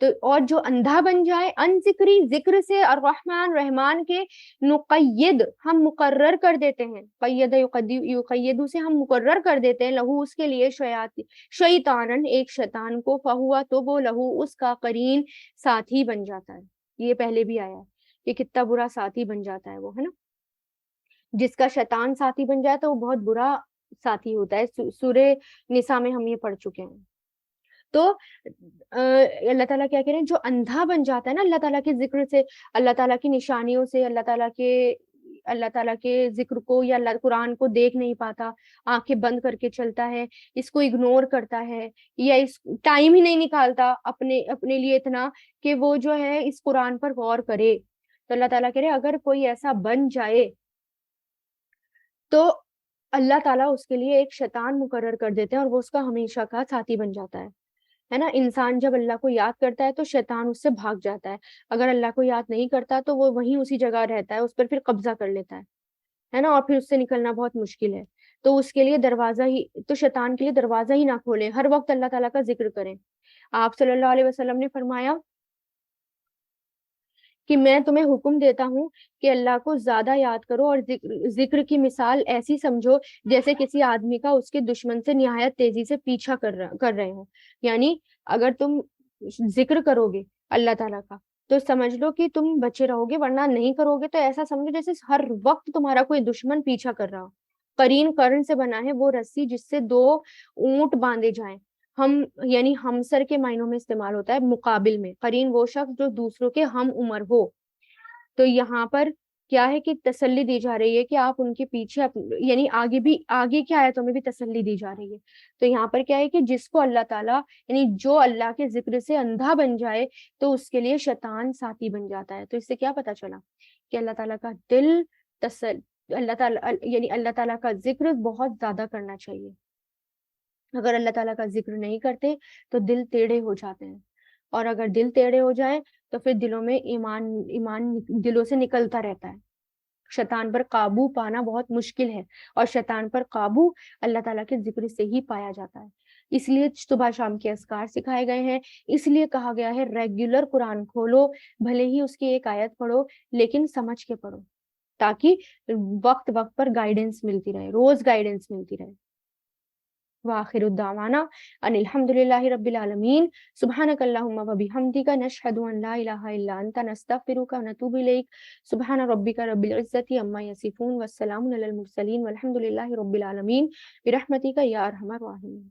تو اور جو اندھا بن جائے ان ذکری، ذکر سے، الرحمن رحمان کے، نقید ہم مقرر کر دیتے ہیں، قید یقیدو سے ہم مقرر کر دیتے ہیں، لہو اس کے لیے شیطانن ایک شیطان کو، فہوا تو وہ لہو اس کا قرین ساتھی بن جاتا ہے. یہ پہلے بھی آیا ہے کہ کتنا برا ساتھی بن جاتا ہے وہ، ہے نا. جس کا شیطان ساتھی بن جائے تو وہ بہت برا ساتھی ہوتا ہے. سورہ نساء میں ہم یہ پڑھ چکے ہیں. تو اللہ تعالیٰ کیا کہہ رہے ہیں، جو اندھا بن جاتا ہے نا اللہ تعالیٰ کے ذکر سے، اللہ تعالیٰ کی نشانیوں سے، اللہ تعالیٰ کے ذکر کو یا اللہ قرآن کو دیکھ نہیں پاتا، آنکھیں بند کر کے چلتا ہے، اس کو اگنور کرتا ہے، یا اس ٹائم ہی نہیں نکالتا اپنے لیے اتنا کہ وہ جو ہے اس قرآن پر غور کرے. تو اللہ تعالیٰ کہہ رہے اگر کوئی ایسا بن جائے تو اللہ تعالیٰ اس کے لیے ایک شیطان مقرر کر دیتے ہیں اور وہ اس کا ہمیشہ کا ساتھی بن جاتا ہے نا. انسان جب اللہ کو یاد کرتا ہے تو شیطان اس سے بھاگ جاتا ہے، اگر اللہ کو یاد نہیں کرتا تو وہ وہیں اسی جگہ رہتا ہے، اس پر پھر قبضہ کر لیتا ہے نا، اور پھر اس سے نکلنا بہت مشکل ہے. تو اس کے لیے دروازہ ہی تو شیطان کے لیے دروازہ ہی نہ کھولیں، ہر وقت اللہ تعالیٰ کا ذکر کریں. آپ صلی اللہ علیہ وسلم نے فرمایا کہ میں تمہیں حکم دیتا ہوں کہ اللہ کو زیادہ یاد کرو، اور ذکر کی مثال ایسی سمجھو جیسے کسی آدمی کا اس کے دشمن سے نہایت تیزی سے پیچھا کر رہے ہوں. یعنی اگر تم ذکر کرو گے اللہ تعالیٰ کا تو سمجھ لو کہ تم بچے رہو گے، ورنہ نہیں کرو گے تو ایسا سمجھو جیسے ہر وقت تمہارا کوئی دشمن پیچھا کر رہا ہو. قرین قرن سے بنا ہے، وہ رسی جس سے دو اونٹ باندھے جائیں. یعنی ہمسر کے معنوں میں استعمال ہوتا ہے، مقابل میں قرین وہ شخص جو دوسروں کے ہم عمر ہو. تو یہاں پر کیا ہے کہ تسلی دی جا رہی ہے کہ آپ ان کے پیچھے یعنی آگے کی آیتوں میں بھی تسلی دی جا رہی ہے. تو یہاں پر کیا ہے کہ جس کو اللہ تعالیٰ یعنی جو اللہ کے ذکر سے اندھا بن جائے تو اس کے لیے شیطان ساتھی بن جاتا ہے. تو اس سے کیا پتا چلا کہ اللہ تعالیٰ کا دل اللہ تعالیٰ یعنی اللہ تعالیٰ کا ذکر بہت زیادہ کرنا چاہیے. اگر اللہ تعالیٰ کا ذکر نہیں کرتے تو دل ٹیڑھے ہو جاتے ہیں، اور اگر دل ٹیڑھے ہو جائیں تو پھر دلوں میں ایمان دلوں سے نکلتا رہتا ہے. شیطان پر قابو پانا بہت مشکل ہے، اور شیطان پر قابو اللہ تعالیٰ کے ذکر سے ہی پایا جاتا ہے. اس لیے صبح شام کے اذکار سکھائے گئے ہیں، اس لیے کہا گیا ہے ریگولر قرآن کھولو، بھلے ہی اس کی ایک آیت پڑھو لیکن سمجھ کے پڑھو، تاکہ وقت وقت پر گائیڈنس ملتی رہے، روز گائیڈنس ملتی رہے. وآخر الدعوانا ان الحمد للہ رب العالمین. سبحانک اللہم و بحمدک، نشہد ان لا الہ الا انت، نستغفرک و نتوب الیک. سبحان ربک رب العزت عما یصفون والسلام علی المرسلین والحمد للہ رب العالمین برحمتک یا ارحم الراحمین.